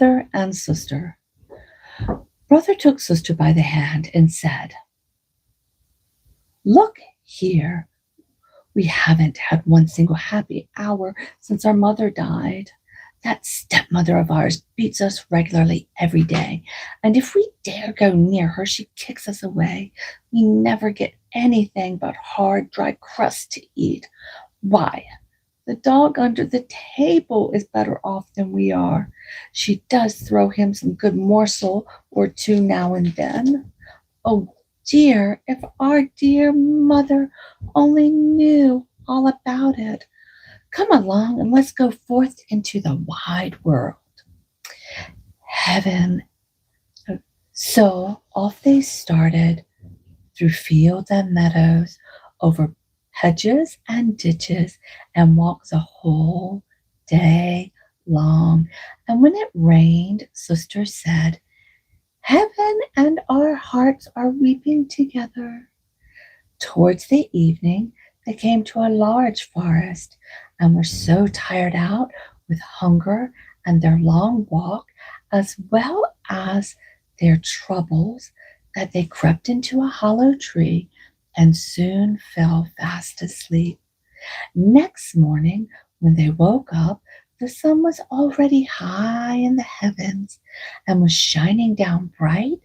Brother and sister. Brother took sister by the hand and said, "Look here, we haven't had one single happy hour since our mother died. That stepmother of ours beats us regularly every day, and if we dare go near her, she kicks us away. We never get anything but hard, dry crust to eat. Why, the dog under the table is better off than we are. She does throw him some good morsel or two now and then. Oh dear, if our dear mother only knew all about it. Come along and let's go forth into the wide world." Heaven. So off they started through fields and meadows, over hedges and ditches, and walked the whole day long. And when it rained, sister said, "Heaven and our hearts are weeping together." Towards the evening, they came to a large forest and were so tired out with hunger and their long walk, as well as their troubles, that they crept into a hollow tree and soon fell fast asleep. Next morning, when they woke up, the sun was already high in the heavens and was shining down bright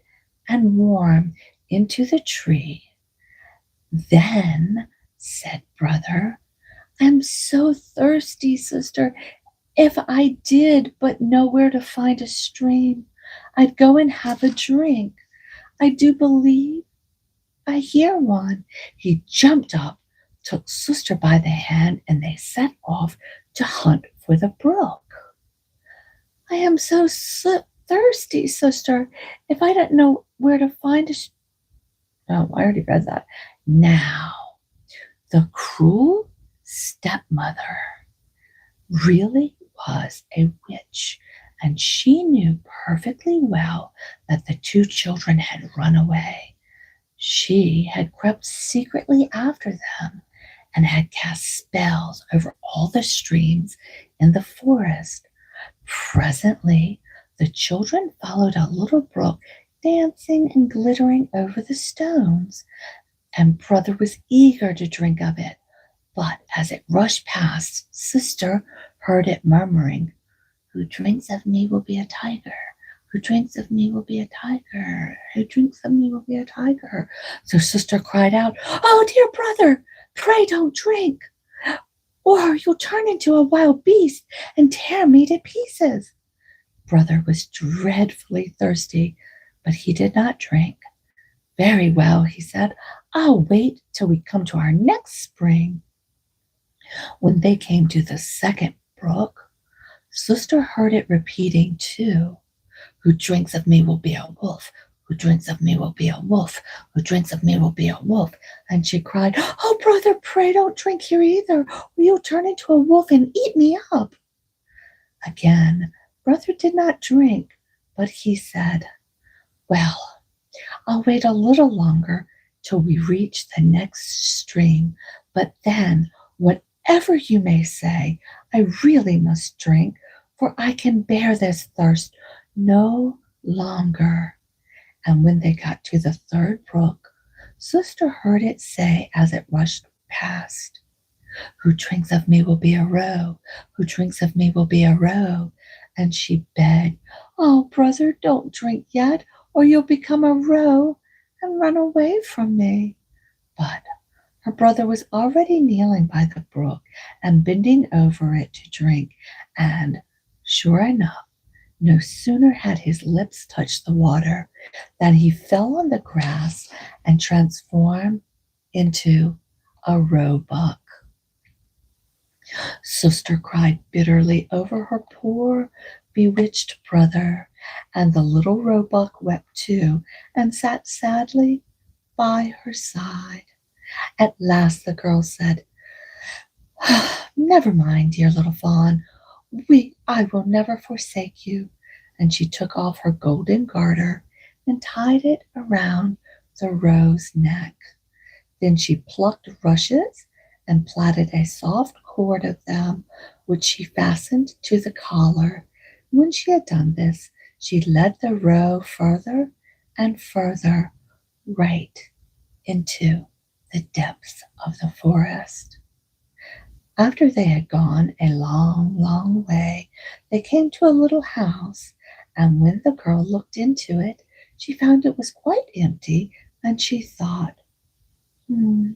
and warm into the tree. "Then," said brother, "I'm so thirsty, sister. If I did but know where to find a stream, I'd go and have a drink. I do believe I hear one." He jumped up, took sister by the hand, and they set off to hunt for the brook. "I am so thirsty, sister. If I didn't know where to find a Oh, I already read that. Now, the cruel stepmother really was a witch, and she knew perfectly well that the two children had run away. She had crept secretly after them and had cast spells over all the streams in the forest. Presently, the children followed a little brook dancing and glittering over the stones, and brother was eager to drink of it. But as it rushed past, sister heard it murmuring, "Who drinks of me will be a tiger. Who drinks of me will be a tiger. Who drinks of me will be a tiger." So sister cried out, "Oh, dear brother, pray don't drink, or you'll turn into a wild beast and tear me to pieces." Brother was dreadfully thirsty, but he did not drink. "Very well," he said, "I'll wait till we come to our next spring." When they came to the second brook, sister heard it repeating too, "Who drinks of me will be a wolf. Who drinks of me will be a wolf. Who drinks of me will be a wolf." And she cried, "Oh, brother, pray don't drink here either, or you'll turn into a wolf and eat me up." Again, brother did not drink, but he said, "Well, I'll wait a little longer till we reach the next stream, but then, whatever you may say, I really must drink, for I can bear this thirst no longer." And when they got to the third brook, sister heard it say as it rushed past, "Who drinks of me will be a roe. Who drinks of me will be a roe." And she begged, "Oh, brother, don't drink yet, or you'll become a roe and run away from me." But her brother was already kneeling by the brook and bending over it to drink, and sure enough, no sooner had his lips touched the water than he fell on the grass and transformed into a roebuck. Sister cried bitterly over her poor, bewitched brother, and the little roebuck wept too and sat sadly by her side. At last the girl said, "Never mind, dear little fawn. I will never forsake you." And she took off her golden garter and tied it around the roe's neck. Then she plucked rushes and plaited a soft cord of them, which she fastened to the collar. When she had done this, she led the roe further and further right into the depths of the forest. After they had gone a long, long way, they came to a little house, and when the girl looked into it, she found it was quite empty, and she thought, "Hmm,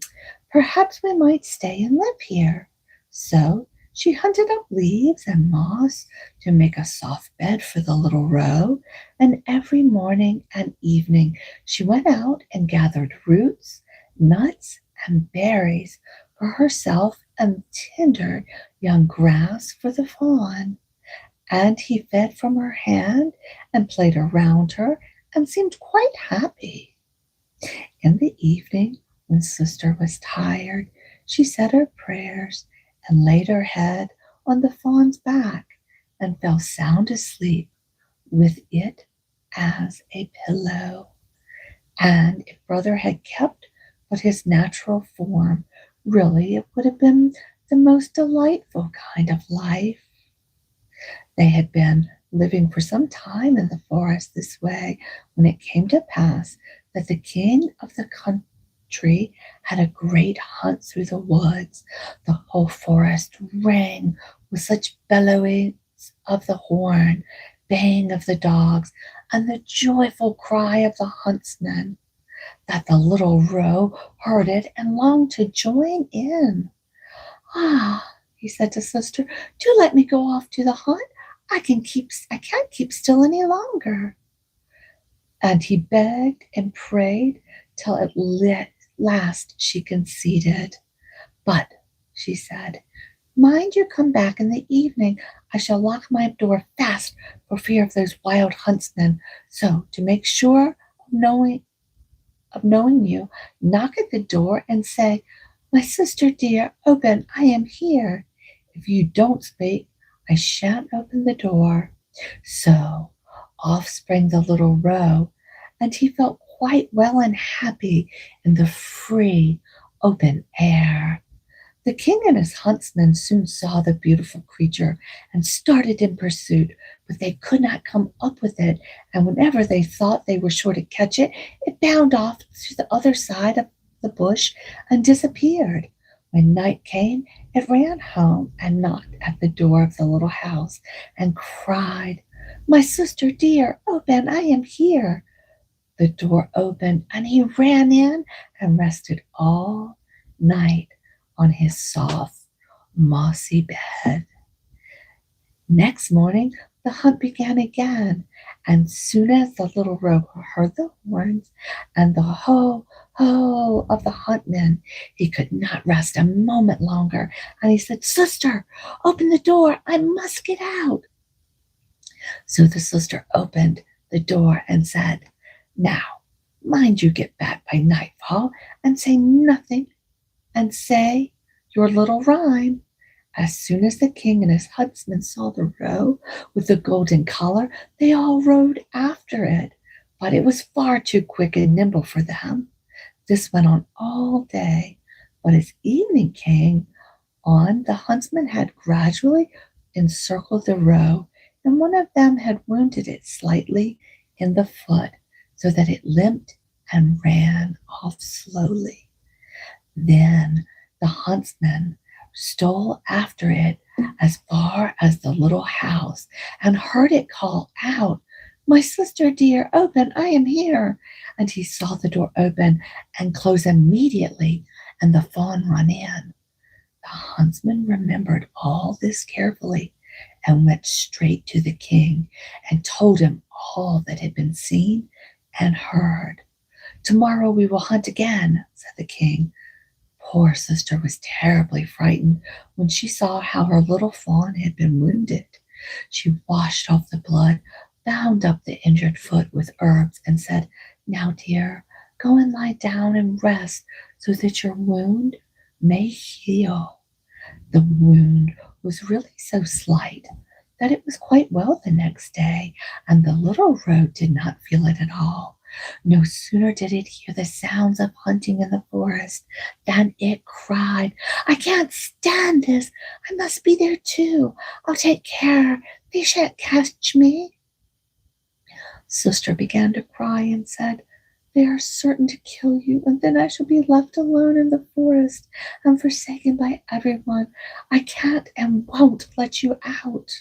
perhaps we might stay and live here." So she hunted up leaves and moss to make a soft bed for the little roe, and every morning and evening she went out and gathered roots, nuts, and berries for herself and tender young grass for the fawn. And he fed from her hand and played around her and seemed quite happy. In the evening, when Sister was tired, she said her prayers and laid her head on the fawn's back and fell sound asleep with it as a pillow. And if Brother had kept but his natural form, really it would have been the most delightful kind of life. They had been living for some time in the forest this way when it came to pass that the king of the country had a great hunt through the woods. The whole forest rang with such bellowings of the horn, baying of the dogs, and the joyful cry of the huntsman that the little roe heard it and longed to join in. "Ah," he said to Sister, "do let me go off to the hunt. I can't keep still any longer." And he begged and prayed till at last she conceded. "But," she said, "mind you come back in the evening. I shall lock my door fast for fear of those wild huntsmen. So, to make sure of knowing you, knock at the door and say, 'My sister dear, open, I am here.' If you don't speak, I shan't open the door." So off sprang the little roe, and he felt quite well and happy in the free, open air. The king and his huntsmen soon saw the beautiful creature and started in pursuit, but they could not come up with it, and whenever they thought they were sure to catch it, it bounded off to the other side of the bush and disappeared. When night came, it ran home and knocked at the door of the little house and cried, "My sister dear, open, I am here." The door opened, and he ran in and rested all night on his soft, mossy bed. Next morning, the hunt began again, and soon as the little roe heard the horns and the ho, ho of the huntmen, he could not rest a moment longer, and he said, "Sister, open the door, I must get out." So the sister opened the door and said, "Now, mind you get back by nightfall and say your little rhyme." As soon as the king and his huntsmen saw the roe with the golden collar, they all rode after it, but it was far too quick and nimble for them. This went on all day, but as evening came on, the huntsmen had gradually encircled the roe, and one of them had wounded it slightly in the foot, so that it limped and ran off slowly. Then the huntsman stole after it as far as the little house and heard it call out, "My sister dear, open, I am here." And he saw the door open and close immediately, and the fawn run in. The huntsman remembered all this carefully and went straight to the king and told him all that had been seen and heard. "Tomorrow we will hunt again," said the king. Poor sister was terribly frightened when she saw how her little fawn had been wounded. She washed off the blood, bound up the injured foot with herbs, and said, "Now, dear, go and lie down and rest so that your wound may heal." The wound was really so slight that it was quite well the next day, and the little roe did not feel it at all. No sooner did it hear the sounds of hunting in the forest than it cried, "I can't stand this. I must be there too. I'll take care They shan't catch me. Sister began to cry and said, they are certain to kill you, and then I shall be left alone in the forest and forsaken by everyone. I can't and won't let you out.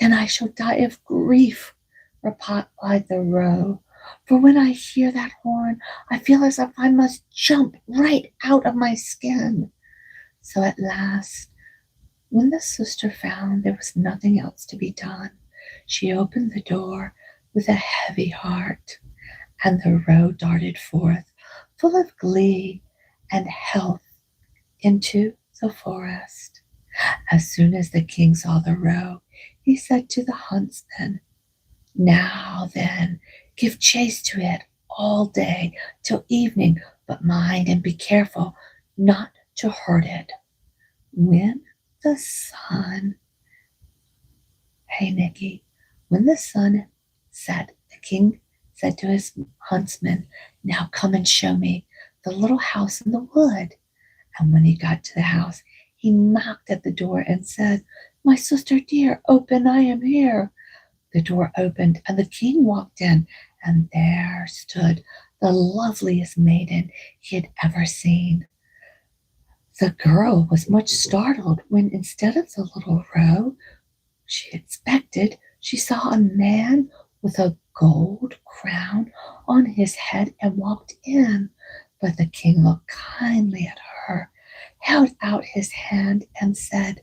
Then I shall die of grief, replied the roe. For when I hear that horn, I feel as if I must jump right out of my skin. So at last, when the sister found there was nothing else to be done, she opened the door with a heavy heart, and the roe darted forth, full of glee and health, into the forest. As soon as the king saw the roe, he said to the huntsman, now then, give chase to it all day till evening, but mind and be careful not to hurt it. When the sun, hey Nikki, when the sun set, the king said to his huntsman, now come and show me the little house in the wood. And when he got to the house, he knocked at the door and said, my sister dear, open, I am here. The door opened, and the king walked in, and there stood the loveliest maiden he had ever seen. The girl was much startled when, instead of the little roe she expected, she saw a man with a gold crown on his head and walked in. But the king looked kindly at her, held out his hand, and said,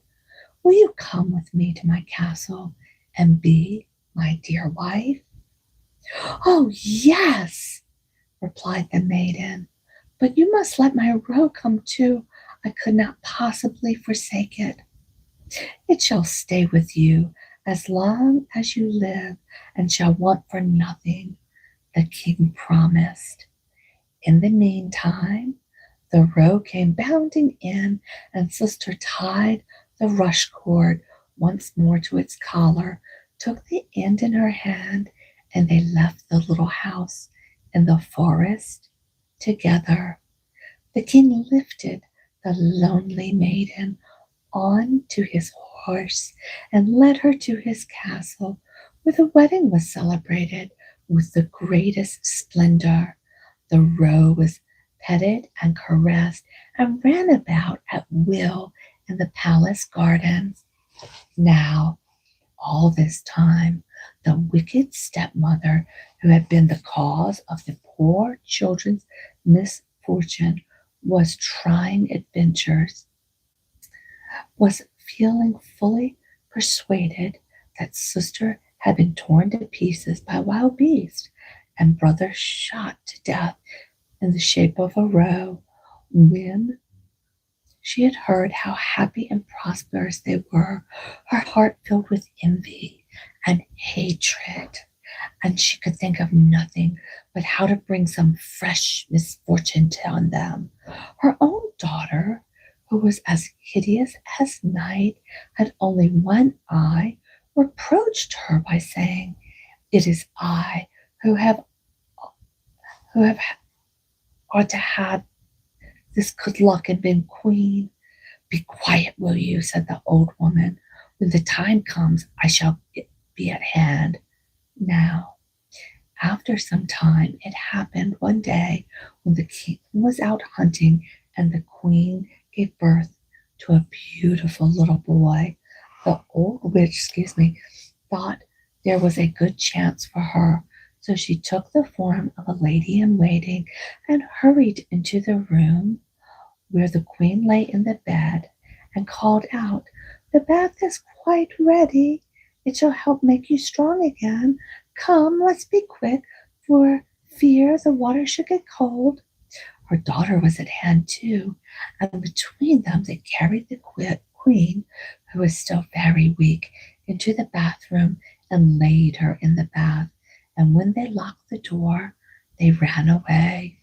will you come with me to my castle and be my dear wife? Oh, yes, replied the maiden, but you must let my roe come too. I could not possibly forsake it. It shall stay with you as long as you live and shall want for nothing, the king promised. In the meantime, the roe came bounding in, and sister tied the rush cord once more to its collar, took the end in her hand, and they left the little house in the forest together. The king lifted the lonely maiden on to his horse and led her to his castle, where the wedding was celebrated with the greatest splendor. The roe was petted and caressed and ran about at will in the palace gardens. Now, all this time, the wicked stepmother, who had been the cause of the poor children's misfortune, was trying adventures, was feeling fully persuaded that sister had been torn to pieces by wild beasts and brother shot to death in the shape of a roe, when she had heard how happy and prosperous they were, her heart filled with envy and hatred, and she could think of nothing but how to bring some fresh misfortune on them. Her own daughter, who was as hideous as night, had only one eye, reproached her by saying, it is I who have ought to have this good luck and been queen. Be quiet, will you, said the old woman. When the time comes, I shall be at hand. Now, after some time, it happened one day when the king was out hunting and the queen gave birth to a beautiful little boy. The old witch, thought there was a good chance for her, so she took the form of a lady in waiting and hurried into the room where the queen lay in the bed and called out, the bath is quite ready. It shall help make you strong again. Come, let's be quick, for fear the water should get cold. Her daughter was at hand too, and between them they carried the queen, who was still very weak, into the bathroom and laid her in the bath. And when they locked the door, they ran away.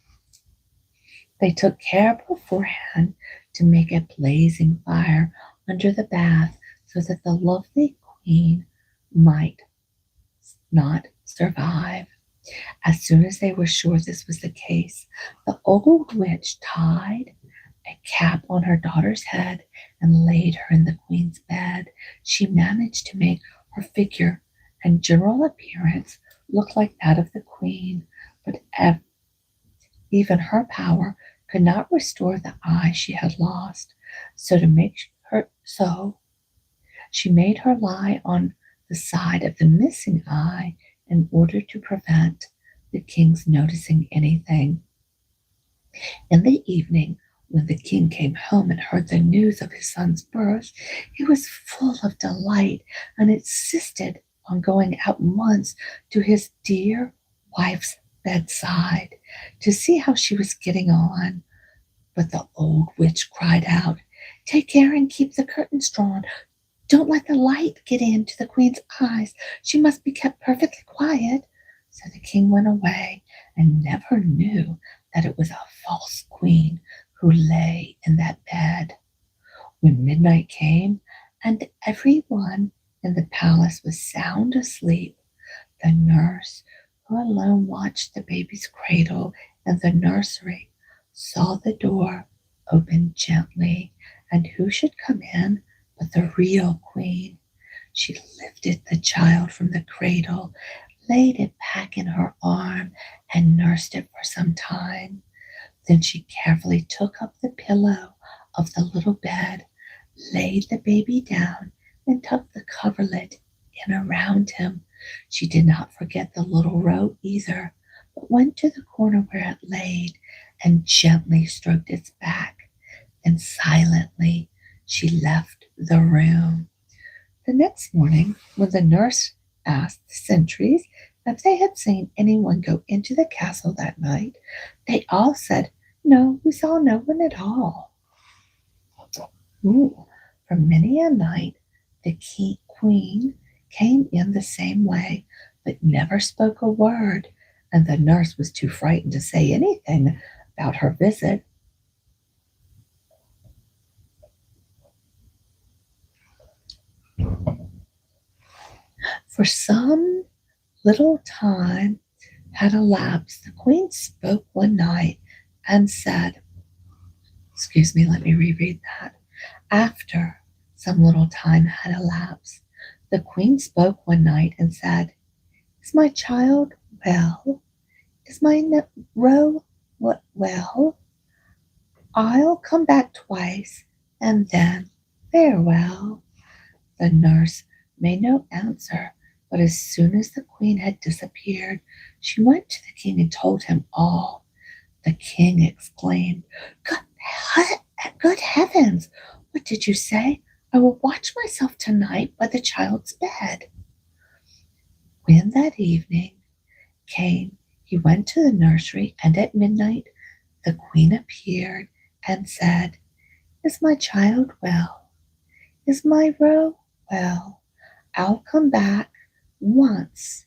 They took care beforehand to make a blazing fire under the bath so that the lovely queen might not survive. As soon as they were sure this was the case, the old witch tied a cap on her daughter's head and laid her in the queen's bed. She managed to make Her figure and general appearance looked like that of the queen, but even her power could not restore the eye she had lost. So she made her lie on the side of the missing eye in order to prevent the king's noticing anything. In the evening, when the king came home and heard the news of his son's birth, he was full of delight and insisted on going at once to his dear wife's bedside to see how she was getting on. But the old witch cried out, "Take care and keep the curtains drawn. Don't let the light get into the queen's eyes. She must be kept perfectly quiet." So the king went away and never knew that it was a false queen who lay in that bed. When midnight came and everyone in the palace was sound asleep, the nurse, who alone watched the baby's cradle in the nursery, saw the door open gently, and who should come in but the real queen. She lifted the child from the cradle, laid it back in her arm, and nursed it for some time. Then she carefully took up the pillow of the little bed, laid the baby down, and tucked the coverlet in around him. She did not forget the little robe either, but went to the corner where it laid and gently stroked its back. Then silently she left the room. The next morning, when the nurse asked the sentries if they had seen anyone go into the castle that night, they all said, "No, we saw no one at all." Ooh. For many a night, the queen came in the same way, but never spoke a word, and the nurse was too frightened to say anything about her visit. For some little time had elapsed, the queen spoke one night and said, excuse me, let me reread that. After some little time had elapsed, the queen spoke one night and said, "Is my child well? Is my roe well? I'll come back twice, and then farewell." The nurse made no answer, but as soon as the queen had disappeared, she went to the king and told him all. The king exclaimed, Good heavens! What did you say? I will watch myself tonight by the child's bed." When that evening came, he went to the nursery, and at midnight the queen appeared and said, "Is my child well? Is my roe well? I'll come back once,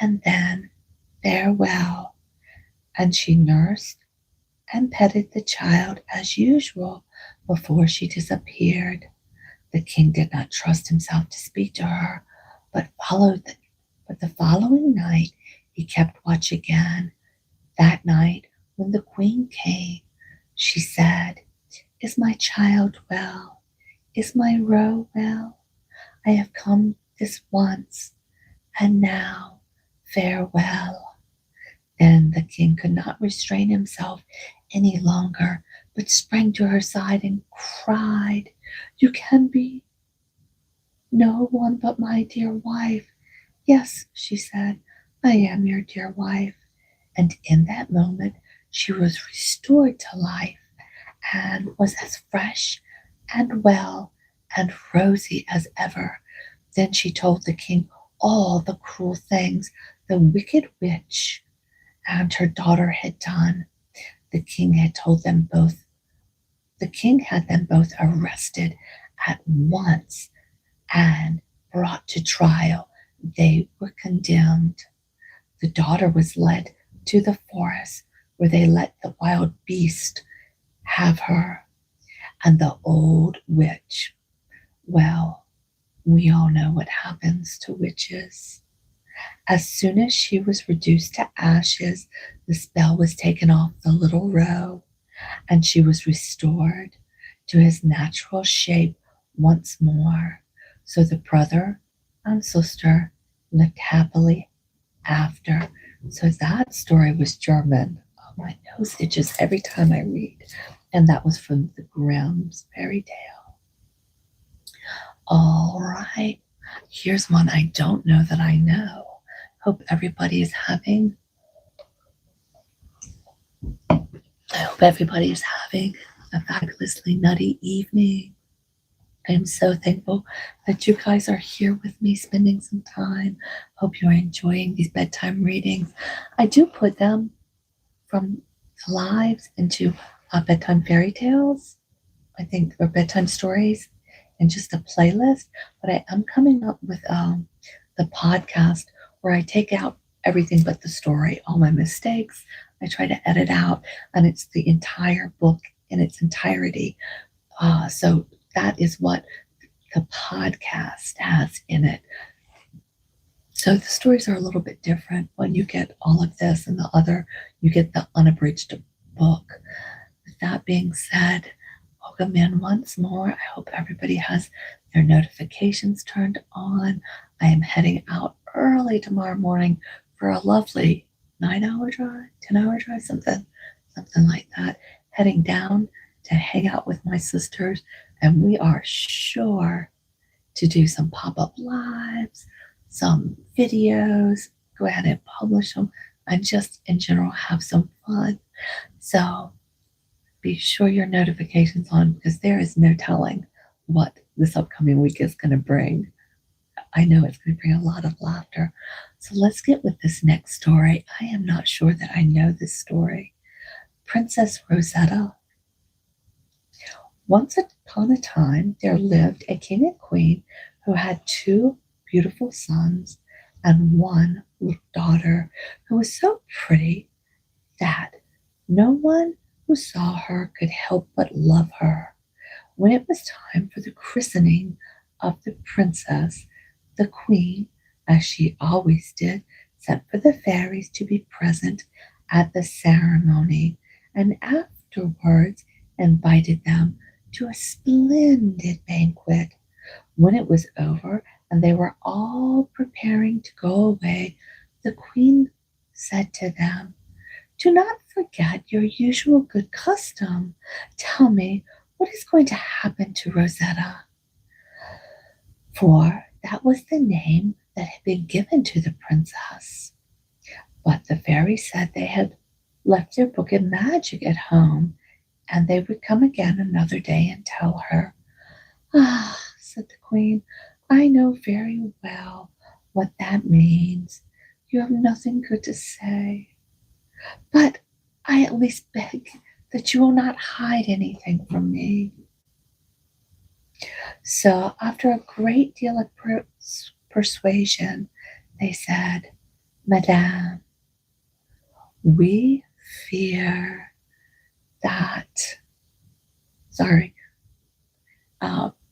and then farewell." And she nursed and petted the child as usual before she disappeared. The king did not trust himself to speak to her, but the following night he kept watch again. That night, when the queen came, she said, "Is my child well? Is my roe well? I have come this once, and now farewell." Then the king could not restrain himself any longer, but sprang to her side and cried, "You can be no one but my dear wife." "Yes," she said, "I am your dear wife." And in that moment she was restored to life and was as fresh and well and rosy as ever. Then she told the king all the cruel things the wicked witch and her daughter had done. The king had them both arrested at once and brought to trial. They were condemned. The daughter was led to the forest, where they let the wild beast have her. And the old witch, well, we all know what happens to witches. As soon as she was reduced to ashes, the spell was taken off the little roe, and she was restored to his natural shape once more. So the brother and sister lived happily after. So that story was German. Oh, my nose itches every time I read. And that was from the Grimm's fairy tale. All right. Here's one I don't know that I know. Hope everybody is having I hope everybody is having a fabulously nutty evening. I am so thankful that you guys are here with me spending some time. Hope you're enjoying these bedtime readings. I do put them from the lives into bedtime fairy tales, I think, or bedtime stories, and just a playlist. But I am coming up with the podcast where I take out everything but the story, all my mistakes. I try to edit out, and it's the entire book in its entirety. So that is what the podcast has in it. So the stories are a little bit different when you get all of this, and the other, you get the unabridged book. With that being said, welcome in once more. I hope everybody has their notifications turned on. I am heading out early tomorrow morning for a lovely 9-hour drive, 10-hour drive, something like that. Heading down to hang out with my sisters, and we are sure to do some pop-up lives, some videos, go ahead and publish them, and just in general have some fun. So be sure your notifications on, because there is no telling what this upcoming week is going to bring. I know it's going to bring a lot of laughter. So let's get with this next story. I am not sure that I know this story. Princess Rosette. Once upon a time, there lived a king and queen who had 2 beautiful sons and 1 little daughter who was so pretty that no one who saw her could help but love her. When it was time for the christening of the princess, the queen, as she always did, sent for the fairies to be present at the ceremony, and afterwards invited them to a splendid banquet. When it was over and they were all preparing to go away, the queen said to them, "Do not forget your usual good custom. Tell me, what is going to happen to Rosetta?" For that was the name that had been given to the princess. But the fairies said they had left their book of magic at home, and they would come again another day and tell her. "Ah," said the queen, "I know very well what that means. You have nothing good to say. But I at least beg that you will not hide anything from me." So after a great deal of persuasion, they said, "Madame, we fear that," sorry,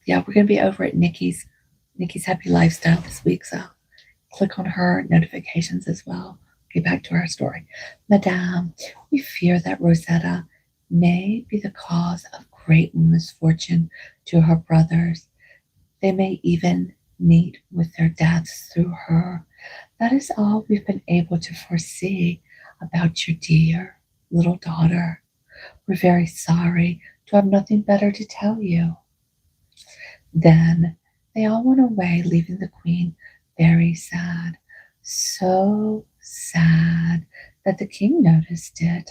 yeah, we're going to be over at Nikki's Happy Lifestyle this week, so click on her notifications as well. Get back to our story. "Madame, we fear that Rosetta may be the cause of great misfortune to her brothers. They may even meet with their deaths through her. That is all we've been able to foresee about your dear little daughter. We're very sorry to have nothing better to tell you." Then they all went away, leaving the queen very sad. So sad that the king noticed it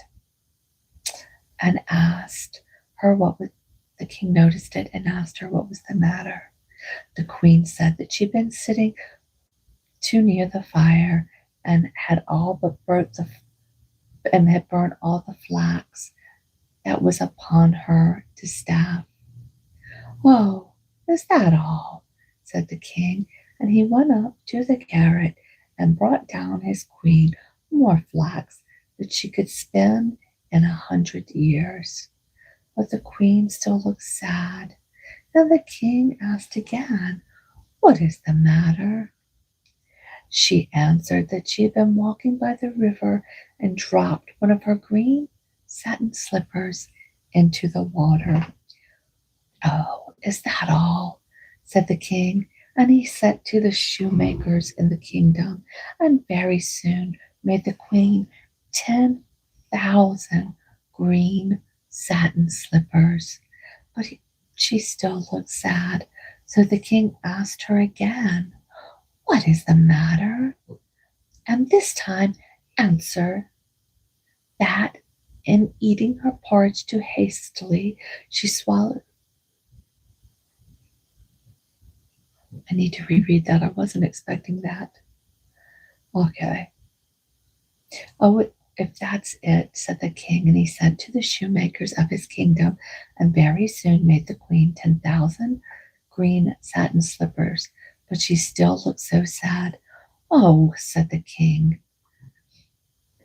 and asked her the king noticed it and asked her what was the matter. The queen said that she'd been sitting too near the fire and had burned all the flax that was upon her distaff. "Oh, is that all?" said the king, and he went up to the garret and brought down his queen more flax that she could spin in 100 years. But the queen still looked sad. Then the king asked again, "What is the matter?" She answered that she had been walking by the river and dropped one of her green satin slippers into the water. "Oh, is that all?" said the king. And he sent to the shoemakers in the kingdom, and very soon made the queen 10,000 green satin slippers. But she still looked sad, so the king asked her again, "What is the matter?" And this time answered that in eating her porridge too hastily, she swallowed. I need to reread that. I wasn't expecting that. Okay. Oh, if that's it, said the king, and he sent to the shoemakers of his kingdom, and very soon made the queen 10,000 green satin slippers. But she still looked so sad. "Oh," said the king,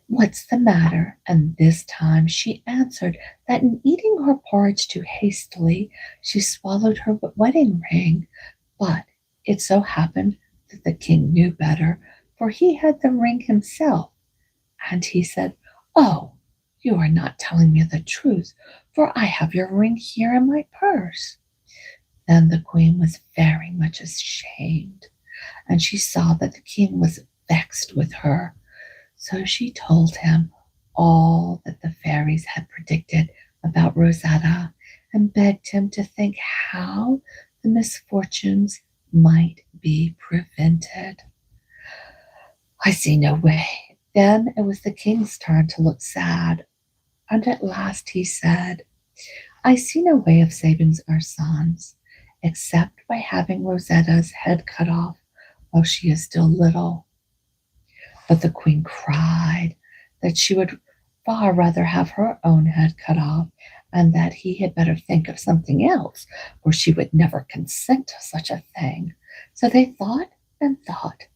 "what's the matter?" And this time she answered that in eating her porridge too hastily, she swallowed her wedding ring. But it so happened that the king knew better, for he had the ring himself. And he said, "Oh, you are not telling me the truth, for I have your ring here in my purse." Then the queen was very much ashamed, and she saw that the king was vexed with her. So she told him all that the fairies had predicted about Rosetta, and begged him to think how the misfortunes might be prevented. "I see no way." Then it was the king's turn to look sad, and at last he said, "I see no way of saving our sons, except by having Rosetta's head cut off while she is still little." But the queen cried that she would far rather have her own head cut off, and that he had better think of something else, or she would never consent to such a thing. So they thought and thought,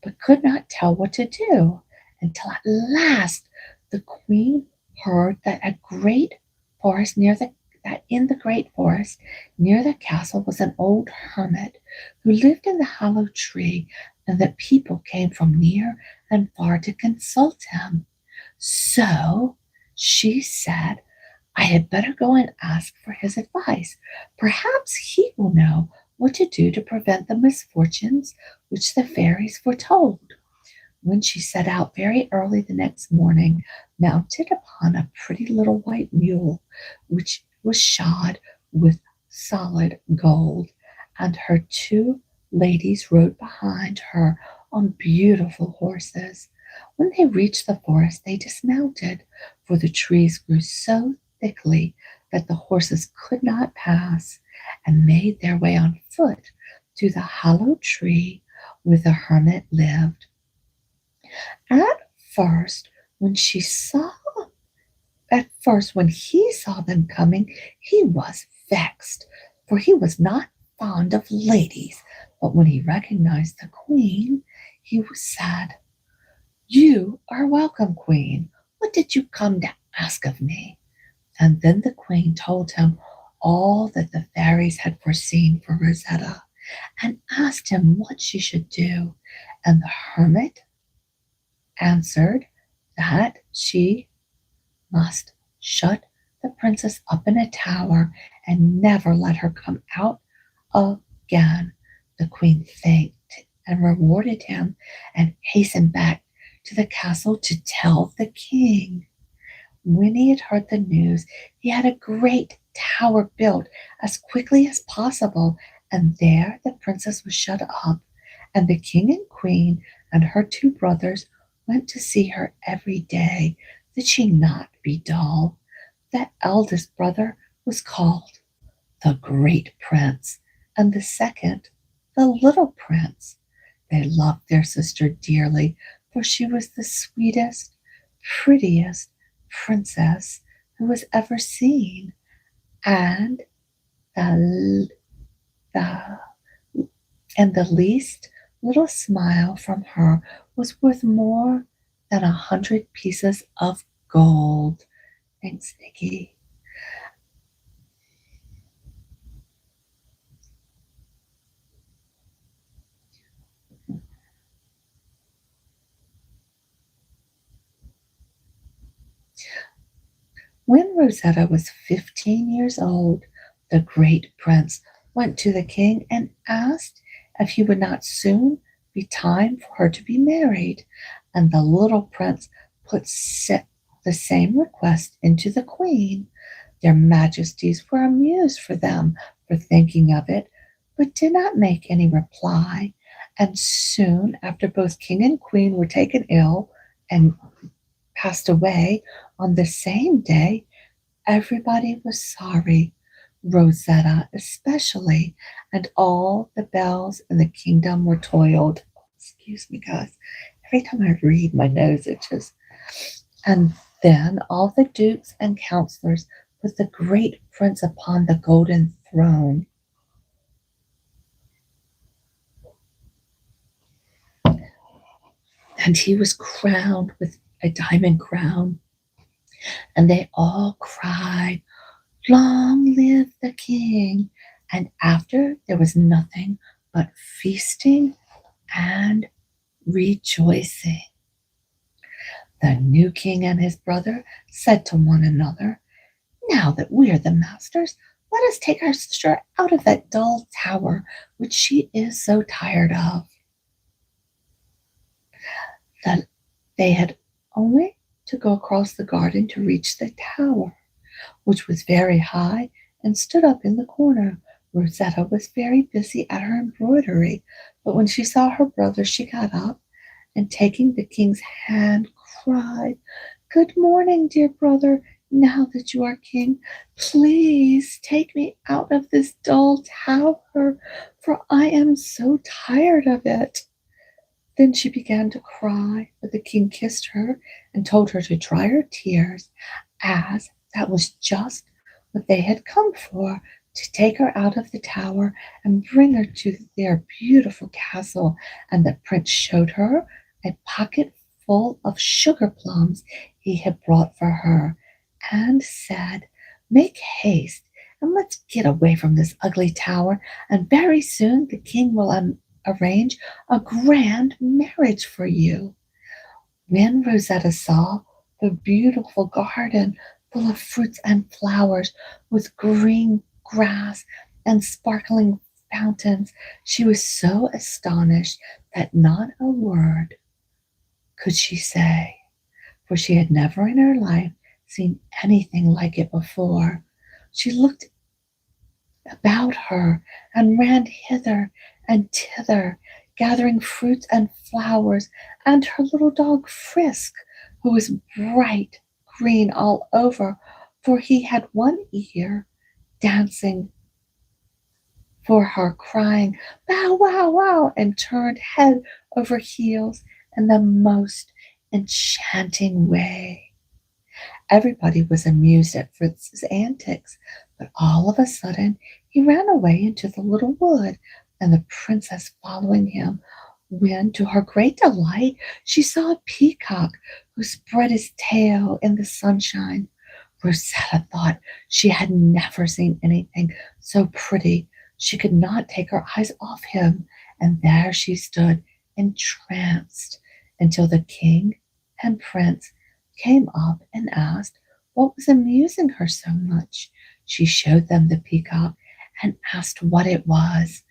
but could not tell what to do, until at last the queen heard that in the great forest near the castle was an old hermit who lived in the hollow tree, and that people came from near and far to consult him. So she said, "I had better go and ask for his advice. Perhaps he will know what to do to prevent the misfortunes which the fairies foretold." When she set out very early the next morning, mounted upon a pretty little white mule, which was shod with solid gold, and her two ladies rode behind her on beautiful horses. When they reached the forest, they dismounted, for the trees grew so thickly that the horses could not pass, and made their way on foot to the hollow tree where the hermit lived. At first, when she saw when he saw them coming, he was vexed, for he was not fond of ladies. But when he recognized the queen, he said, "You are welcome, queen. What did you come to ask of me?" And then the queen told him all that the fairies had foreseen for Rosetta, and asked him what she should do. And the hermit answered that she must shut the princess up in a tower and never let her come out again. The queen thanked and rewarded him, and hastened back to the castle to tell the king. When he had heard the news, he had a great tower built as quickly as possible, and there the princess was shut up, and the king and queen and her two brothers went to see her every day, that she not be dull. The eldest brother was called the Great Prince, and the second the Little Prince. They loved their sister dearly, for she was the sweetest, prettiest princess who was ever seen, and the, the and the least little smile from her was worth more than 100 pieces of gold. Thanks, Nikki. When Rosetta was 15 years old, the great prince went to the king and asked if he would not soon be time for her to be married. And the little prince put the same request into the queen. Their majesties were amused for them for thinking of it, but did not make any reply. And soon after, both king and queen were taken ill and passed away on the same day. Everybody was sorry, Rosetta especially, and all the bells in the kingdom were tolled. Excuse me, guys. Every time I read, my nose itches. And then all the dukes and counselors put the great prince upon the golden throne. And he was crowned with a diamond crown. And they all cried, "Long live the king!" And after, there was nothing but feasting and rejoicing. The new king and his brother said to one another, "Now that we are the masters, let us take our sister out of that dull tower which she is so tired of." That they had only to go across the garden to reach the tower, which was very high and stood up in the corner. Rosetta was very busy at her embroidery, but when she saw her brother, she got up and, taking the king's hand, cried, "Good morning, dear brother. Now that you are king, please take me out of this dull tower, for I am so tired of it." Then she began to cry, but the king kissed her and told her to dry her tears, as that was just what they had come for, to take her out of the tower and bring her to their beautiful castle. And the prince showed her a pocket full of sugar plums he had brought for her, and said, "Make haste, and let's get away from this ugly tower, and very soon the king will arrange a grand marriage for you." When Rosetta saw the beautiful garden full of fruits and flowers, with green grass and sparkling fountains, she was so astonished that not a word could she say, for she had never in her life seen anything like it before. She looked about her and ran hither and thither, gathering fruits and flowers, and her little dog Frisk, who was bright green all over, for he had one ear, dancing for her, crying, "Bow, wow, wow," and turned head over heels in the most enchanting way. Everybody was amused at Fritz's antics, but all of a sudden he ran away into the little wood, and the princess following him, when, to her great delight, she saw a peacock who spread his tail in the sunshine. Rosetta thought she had never seen anything so pretty. She could not take her eyes off him, and there she stood, entranced, until the king and prince came up and asked what was amusing her so much. She showed them the peacock and asked what it was,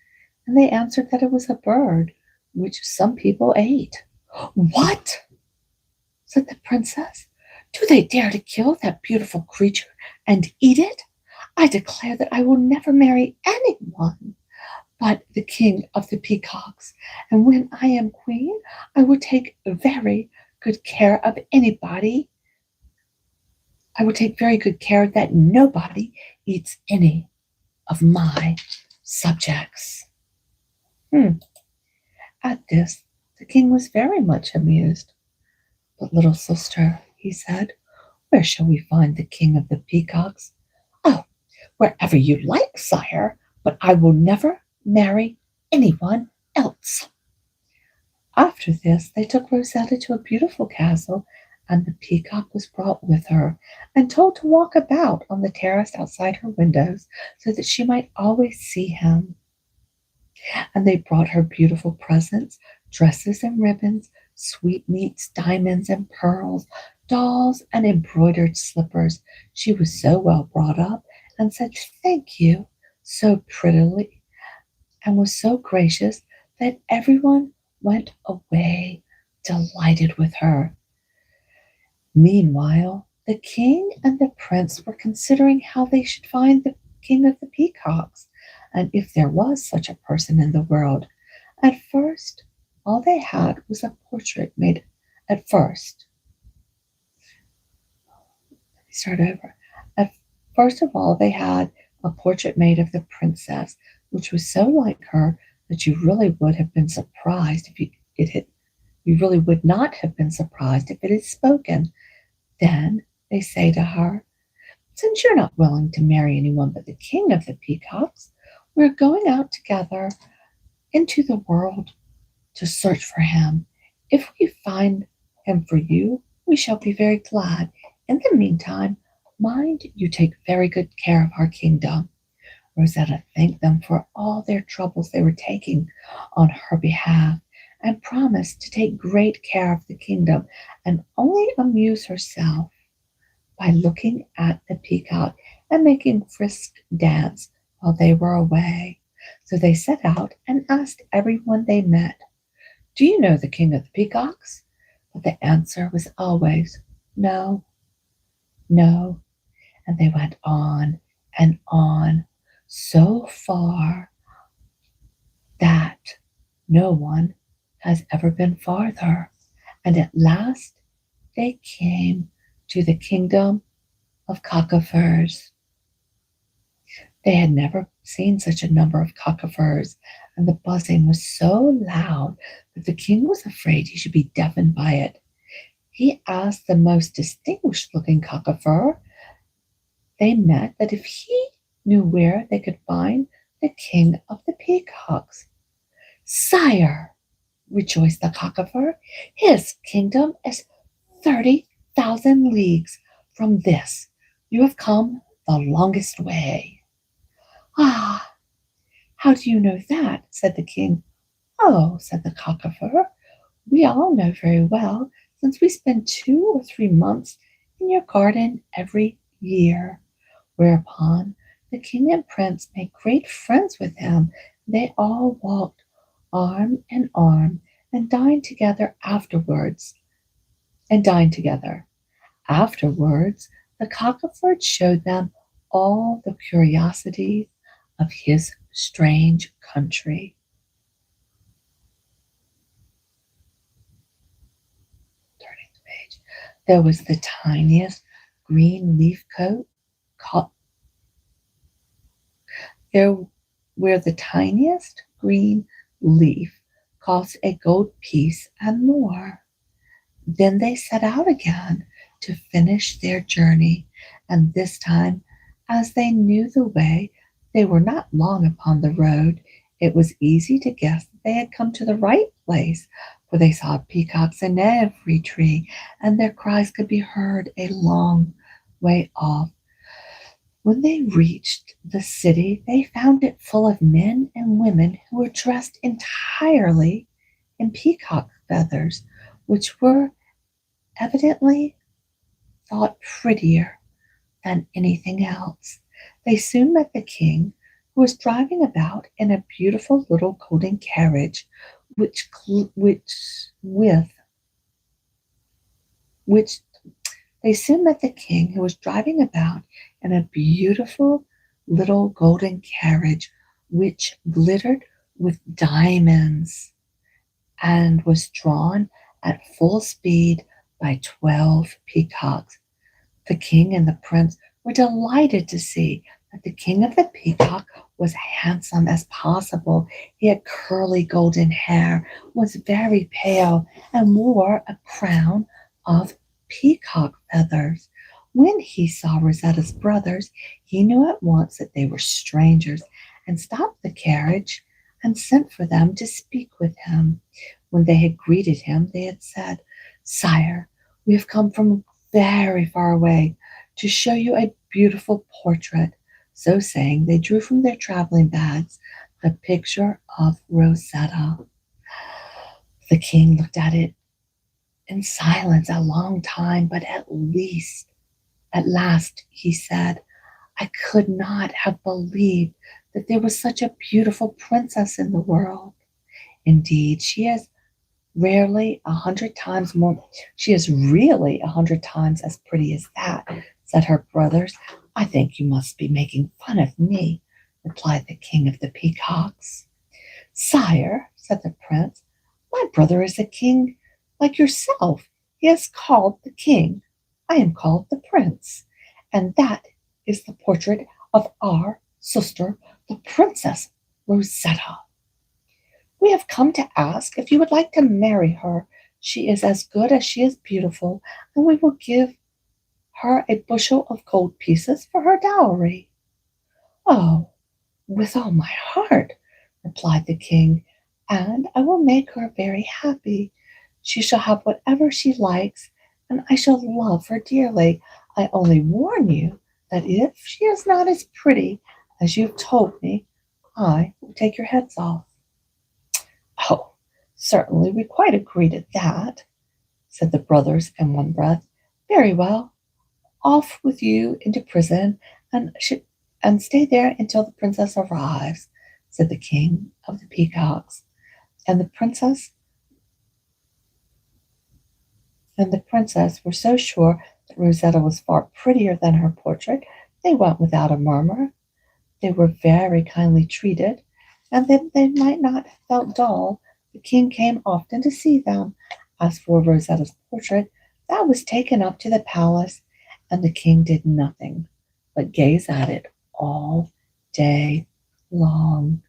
and they answered that it was a bird which some people ate. "What?" said the princess. "Do they dare to kill that beautiful creature and eat it? I declare that I will never marry anyone but the king of the peacocks, and when I am queen, I will take very good care of anybody. I will take very good care that nobody eats any of my subjects." At this, the king was very much amused. "But, little sister," he said, "where shall we find the king of the peacocks?" "Oh, wherever you like, sire, but I will never marry anyone else." After this, they took Rosetta to a beautiful castle, and the peacock was brought with her and told to walk about on the terrace outside her windows, so that she might always see him. And they brought her beautiful presents, dresses and ribbons, sweetmeats, diamonds and pearls, dolls and embroidered slippers. She was so well brought up, and said "thank you" so prettily, and was so gracious that everyone went away delighted with her. Meanwhile, the king and the prince were considering how they should find the king of the peacocks, and if there was such a person in the world. At first, all they had was a portrait made. At first, let me start over. At first of all, they had a portrait made of the princess, which was so like her that you really would have been surprised if it had. You really would not have been surprised if it had spoken. Then they say to her, "Since you're not willing to marry anyone but the king of the peacocks, we're going out together into the world to search for him. If we find him for you, we shall be very glad. In the meantime, mind you take very good care of our kingdom." Rosetta thanked them for all their troubles they were taking on her behalf and promised to take great care of the kingdom and only amuse herself by looking at the peacock and making frisk dance while they were away. So they set out and asked everyone they met, "Do you know the king of the peacocks?" But the answer was always, "No, no." And they went on, so far that no one has ever been farther. And at last they came to the kingdom of cockafurs. They had never seen such a number of cockafurs, and the buzzing was so loud that the king was afraid he should be deafened by it. He asked the most distinguished looking cockafur they met that if he knew where they could find the king of the peacocks. "Sire," rejoiced the cockafur, "his kingdom is 30,000 leagues from this. You have come the longest way." "Ah, how do you know that?" said the king. "Oh," said the cockafur, "we all know very well, since we spend 2 or 3 months in your garden every year." Whereupon the king and prince made great friends with him. They all walked arm in arm and dined together afterwards. And dined together. Afterwards, the cockaford showed them all the curiosities of his strange country. Turning the page. There was the tiniest green leaf coat caught there where the tiniest green leaf cost a gold piece and more. Then they set out again to finish their journey, and this time, as they knew the way, they were not long upon the road. It was easy to guess that they had come to the right place, for they saw peacocks in every tree, and their cries could be heard a long way off. When they reached the city, they found it full of men and women who were dressed entirely in peacock feathers, which were evidently thought prettier than anything else. They soon met the king, who was driving about in a beautiful little golden carriage, which, with which they soon met the king, who was driving about in a beautiful little golden carriage, which glittered with diamonds and was drawn at full speed by 12 peacocks. The king and the prince were delighted to see that the king of the peacock was handsome as possible. He had curly golden hair, was very pale, and wore a crown of peacock feathers. When he saw Rosetta's brothers, he knew at once that they were strangers and stopped the carriage and sent for them to speak with him. When they had greeted him, they had said, "Sire, we have come from very far away to show you a beautiful portrait." So saying, they drew from their traveling bags the picture of Rosetta. The king looked at it in silence a long time, but at last he said, "I could not have believed that there was such a beautiful princess in the world. Indeed, she is really 100 times as pretty as that, said her brothers. I think you must be making fun of me, replied the king of the peacocks. Sire, said the prince, my brother is a king like yourself. He is called the king. I am called the prince. And that is the portrait of our sister, the Princess Rosetta. We have come to ask if you would like to marry her. She is as good as she is beautiful, and we will give her a bushel of gold pieces for her dowry. Oh, with all my heart, replied the king, and I will make her very happy. She shall have whatever she likes, and I shall love her dearly. I only warn you that if she is not as pretty as you've told me, I will take your heads off. Oh, certainly, we quite agree to that, said the brothers in one breath. Very well, off with you into prison, and and stay there until the princess arrives, said the king of the peacocks. And the princess and the princess were so sure that Rosetta was far prettier than her portrait, they went without a murmur. They were very kindly treated, and that they might not have felt dull, the king came often to see them. As for Rosetta's portrait, that was taken up to the palace, and the king did nothing but gaze at it all day long.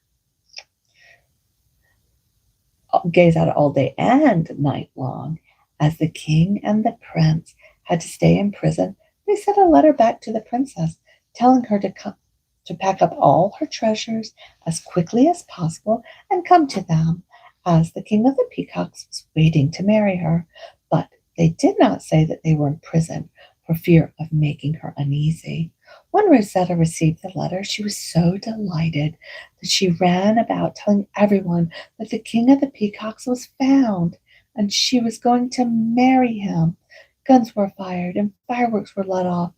Gaze at it all day and night long. As the king and the prince had to stay in prison, they sent a letter back to the princess, telling her to pack up all her treasures as quickly as possible and come to them, as the king of the peacocks was waiting to marry her. But they did not say that they were in prison for fear of making her uneasy. When Rosetta received the letter, she was so delighted that she ran about telling everyone that the king of the peacocks was found and she was going to marry him. Guns were fired and fireworks were let off.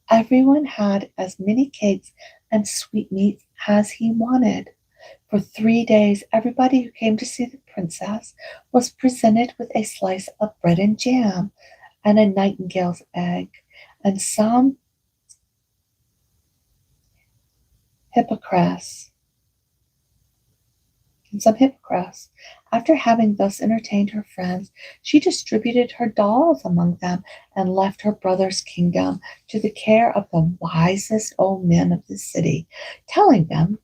Everyone had as many cakes and sweetmeats as he wanted. For 3 days, everybody who came to see the princess was presented with a slice of bread and jam and a nightingale's egg and hippocras some hippocras. After having thus entertained her friends, she distributed her dolls among them and left her brother's kingdom to the care of the wisest old men of the city, telling them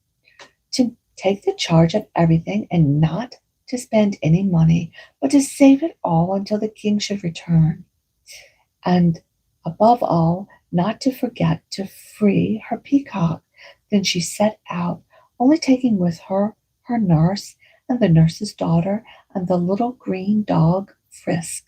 to take the charge of everything and not to spend any money, but to save it all until the king should return. And above all, not to forget to free her peacock. Then she set out, only taking with her her nurse and the nurse's daughter and the little green dog Frisk.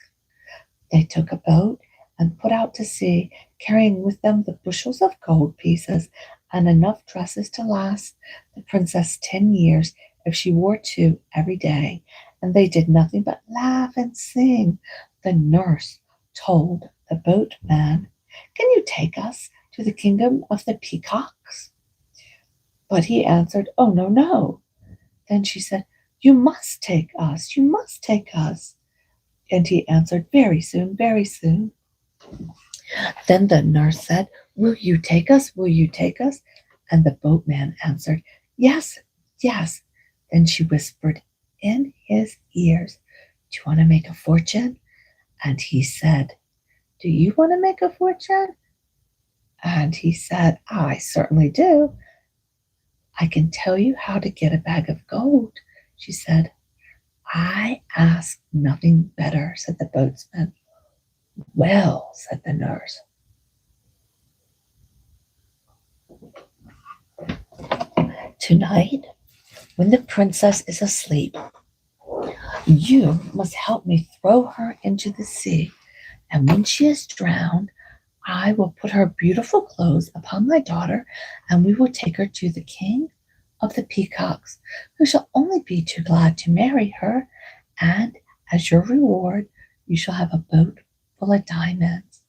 They took a boat and put out to sea, carrying with them the bushels of gold pieces and enough dresses to last the princess 10 years if she wore two every day. And they did nothing but laugh and sing. The nurse told the boatman, "Can you take us to the kingdom of the peacocks?" But he answered, "Oh, no, no." Then she said, "You must take us, you must take us." And he answered, "Very soon, very soon." Then the nurse said, "Will you take us? Will you take us?" And the boatman answered, "Yes, yes." Then she whispered in his ears, "Do you want to make a fortune?" And he said, "Do you want to make a fortune?" And he said, "I certainly do." "I can tell you how to get a bag of gold," she said. "I ask nothing better," said the boatsman. "Well," said the nurse, "tonight, when the princess is asleep, you must help me throw her into the sea, and when she is drowned, I will put her beautiful clothes upon my daughter, and we will take her to the king of the peacocks, who shall only be too glad to marry her, and as your reward, you shall have a boat full of diamonds.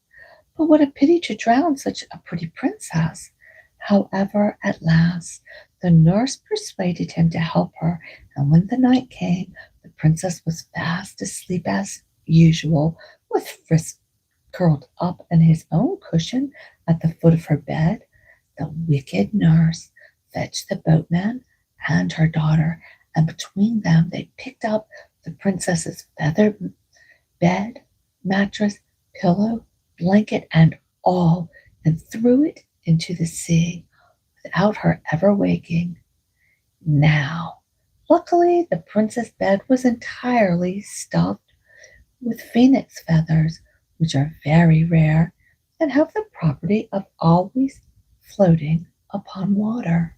But what a pity to drown such a pretty princess." However, at last, The nurse persuaded him to help her, and when the night came, the princess was fast asleep as usual, with Frisk curled up in his own cushion at the foot of her bed. The wicked nurse fetched the boatman and her daughter, and between them they picked up the princess's feather bed, mattress, pillow, blanket, and all, and threw it into the sea without her ever waking. Now, luckily, the princess' bed was entirely stuffed with phoenix feathers, which are very rare and have the property of always floating upon water.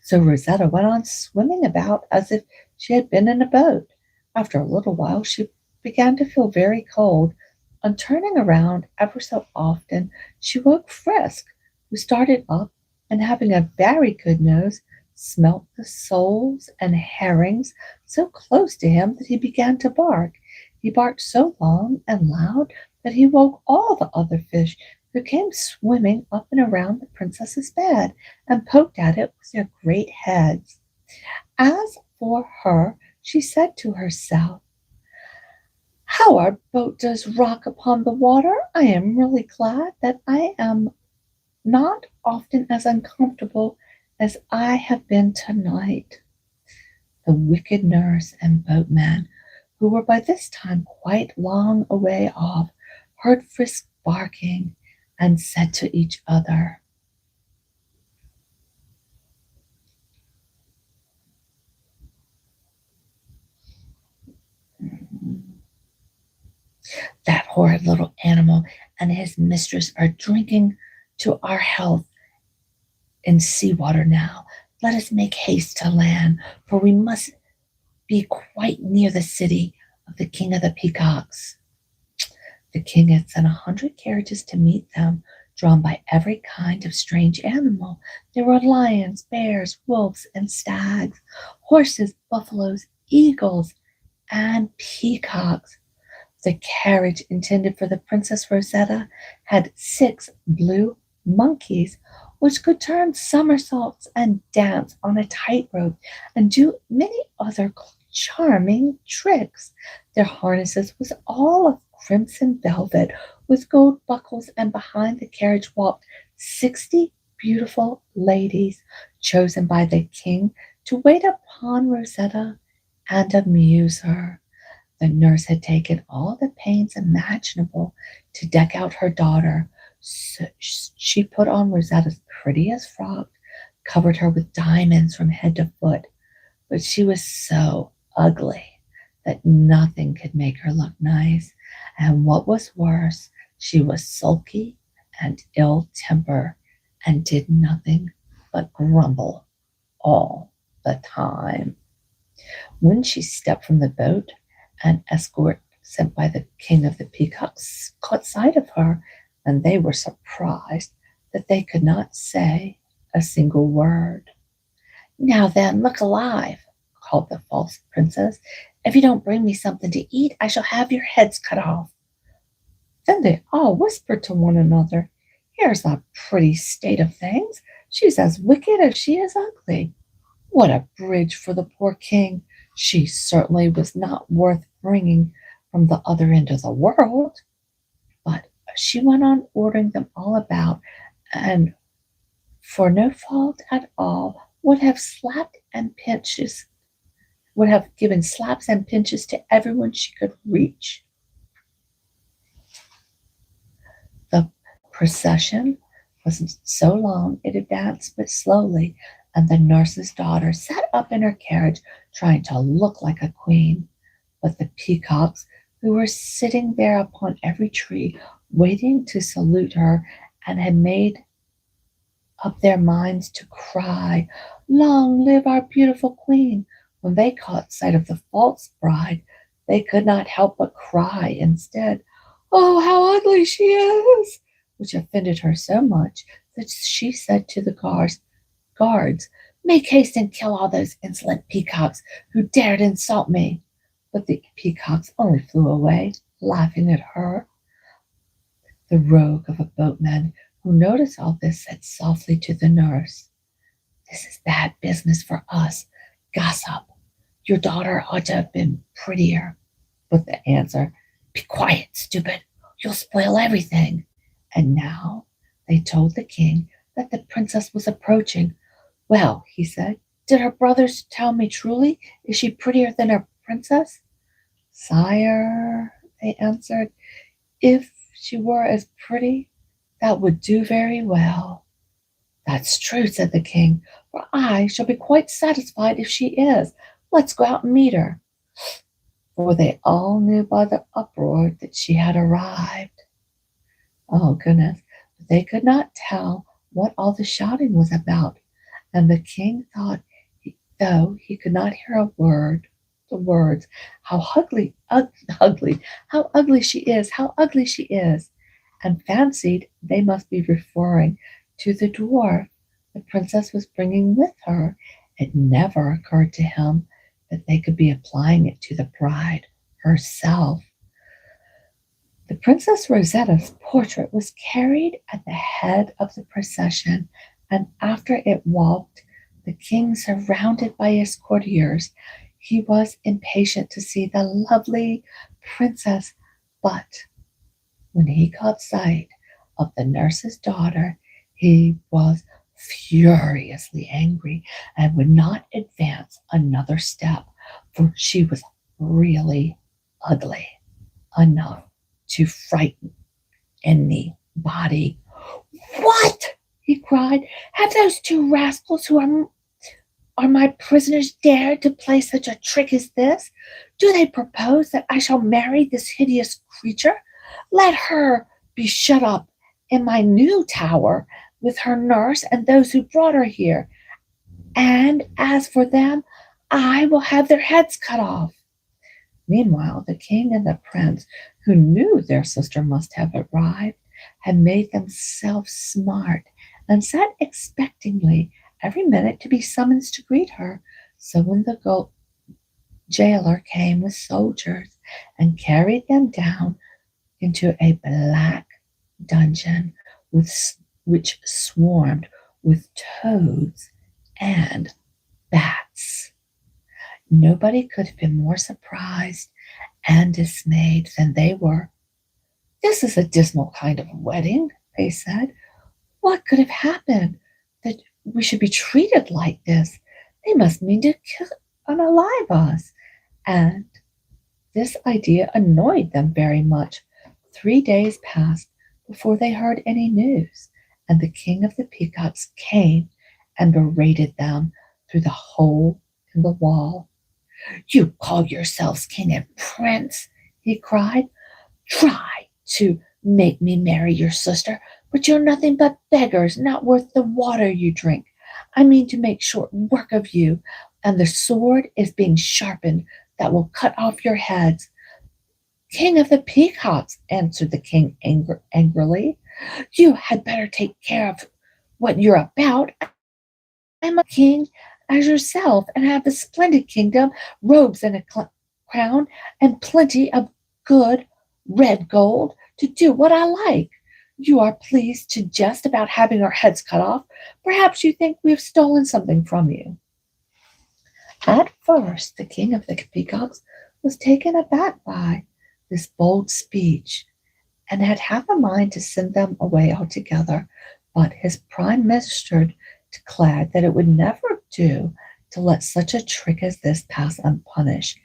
So Rosetta went on swimming about as if she had been in a boat. After a little while, she began to feel very cold. On turning around ever so often, she woke Frisk, who started up and, having a very good nose, smelt the soles and herrings so close to him that he began to bark. He barked so long and loud that he woke all the other fish, who came swimming up and around the princess's bed and poked at it with their great heads. As for her, she said to herself, "How our boat does rock upon the water! I am really glad that I am not often as uncomfortable as I have been tonight." The wicked nurse and boatman, who were by this time quite long away off, heard Frisk barking and said to each other, "That horrid little animal and his mistress are drinking to our health in sea-water now. Let us make haste to land, for we must be quite near the city of the king of the peacocks." The king had sent 100 carriages to meet them, drawn by every kind of strange animal. There were lions, bears, wolves, and stags, horses, buffaloes, eagles, and peacocks. The carriage intended for the Princess Rosetta had 6 blue monkeys, which could turn somersaults and dance on a tightrope and do many other charming tricks. Their harnesses was all of crimson velvet with gold buckles, and behind the carriage walked 60 beautiful ladies chosen by the king to wait upon Rosetta and amuse her. The nurse had taken all the pains imaginable to deck out her daughter. So she put on Rosetta's prettiest frock, covered her with diamonds from head to foot, but she was so ugly that nothing could make her look nice. And what was worse, she was sulky and ill-tempered and did nothing but grumble all the time. When she stepped from the boat, an escort sent by the king of the peacocks caught sight of her, and they were surprised that they could not say a single word. "Now then, look alive," called the false princess. "If you don't bring me something to eat, I shall have your heads cut off." Then they all whispered to one another, "Here's a pretty state of things. She's as wicked as she is ugly. What a bridge for the poor king. She certainly was not worth bringing from the other end of the world." But she went on ordering them all about, and for no fault at all would have given slaps and pinches to everyone she could reach. The procession wasn't so long, it advanced but slowly, and the nurse's daughter sat up in her carriage trying to look like a queen. But the peacocks, who were sitting there upon every tree, waiting to salute her, and had made up their minds to cry, "Long live our beautiful queen," when they caught sight of the false bride, they could not help but cry instead, "Oh, how ugly she is!" which offended her so much that she said to the guards, "Make haste and kill all those insolent peacocks who dared insult me." But the peacocks only flew away, laughing at her. The rogue of a boatman, who noticed all this, said softly to the nurse, This is bad business for us. Gossip. Your daughter ought to have been prettier. But the answer, be quiet, stupid. You'll spoil everything. And now they told the king that the princess was approaching. Well, he said, did her brothers tell me truly? Is she prettier than her princess? Sire, they answered, if she were as pretty, that would do very well. That's true, said the king, for I shall be quite satisfied if she is. Let's go out and meet her. For they all knew by the uproar that she had arrived. Oh, goodness. But they could not tell what all the shouting was about, and the king thought, though he could not hear a word, the words, how ugly, how ugly she is, how ugly she is, and fancied they must be referring to the dwarf the princess was bringing with her. It never occurred to him that they could be applying it to the bride herself. The Princess Rosetta's portrait was carried at the head of the procession, and after it walked, the king surrounded by his courtiers. He was impatient to see the lovely princess, but when he caught sight of the nurse's daughter, he was furiously angry and would not advance another step, for she was really ugly enough to frighten anybody. What? He cried. Have those two rascals who are my prisoners dared to play such a trick as this? Do they propose that I shall marry this hideous creature? Let her be shut up in my new tower with her nurse and those who brought her here. And as for them, I will have their heads cut off. Meanwhile, the king and the prince, who knew their sister must have arrived, had made themselves smart and sat expectingly every minute to be summoned to greet her. So when the jailer came with soldiers and carried them down into a black dungeon which swarmed with toads and bats, nobody could have been more surprised and dismayed than they were. This is a dismal kind of wedding, they said. What could have happened that we should be treated like this? They must mean to kill and alive us. And this idea annoyed them very much. 3 days passed before they heard any news, and the king of the Peacocks came and berated them through the hole in the wall. You call yourselves king and prince, he cried. Try to make me marry your sister, but you're nothing but beggars, not worth the water you drink. I mean to make short work of you, and the sword is being sharpened that will cut off your heads. King of the Peacocks, answered the king angrily, you had better take care of what you're about. I'm a king as yourself and have a splendid kingdom, robes and a crown, and plenty of good red gold to do what I like. You are pleased to jest about having our heads cut off. Perhaps you think we have stolen something from you. At first, the king of the Peacocks was taken aback by this bold speech and had half a mind to send them away altogether, but his prime minister declared that it would never do to let such a trick as this pass unpunished.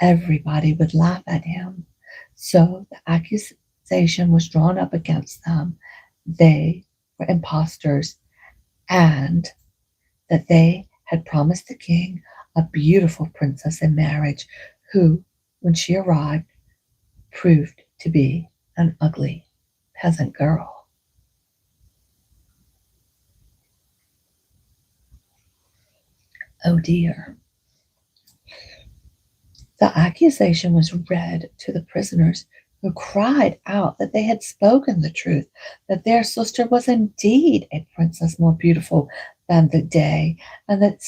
Everybody would laugh at him. So the accusation was drawn up against them. They were impostors, and that they had promised the king a beautiful princess in marriage, who, when she arrived, proved to be an ugly peasant girl. Oh dear. The accusation was read to the prisoners, who cried out that they had spoken the truth, that their sister was indeed a princess more beautiful than the day, and that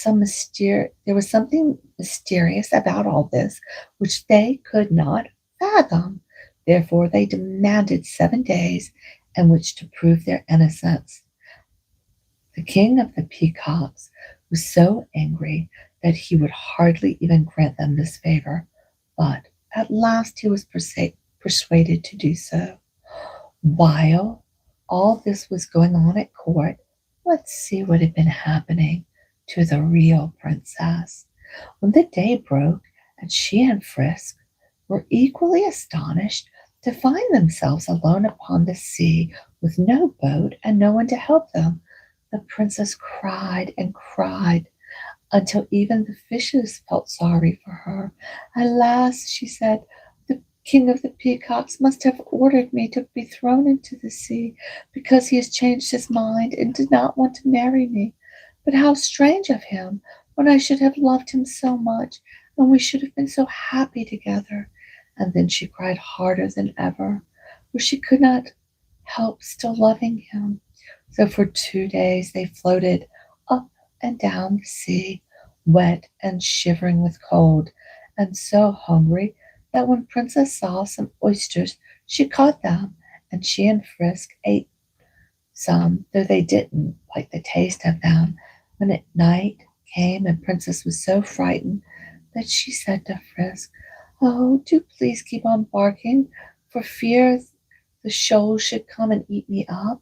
there was something mysterious about all this which they could not fathom. Therefore they demanded 7 days in which to prove their innocence. The king of the Peacocks was so angry that he would hardly even grant them this favor. But at last he was persuaded to do so. While all this was going on at court, let's see what had been happening to the real princess. When the day broke and she and Frisk were equally astonished to find themselves alone upon the sea with no boat and no one to help them, the princess cried and cried until even the fishes felt sorry for her. Alas, she said, the king of the peacocks must have ordered me to be thrown into the sea because he has changed his mind and did not want to marry me. But how strange of him, when I should have loved him so much, and we should have been so happy together. And then she cried harder than ever, for she could not help still loving him. So for 2 days they floated up and down the sea, wet and shivering with cold, and so hungry that when Princess saw some oysters, she caught them, and she and Frisk ate some, though they didn't like the taste of them. When at night came and Princess was so frightened that she said to Frisk, "Oh, do please keep on barking, for fear the shoals should come and eat me up."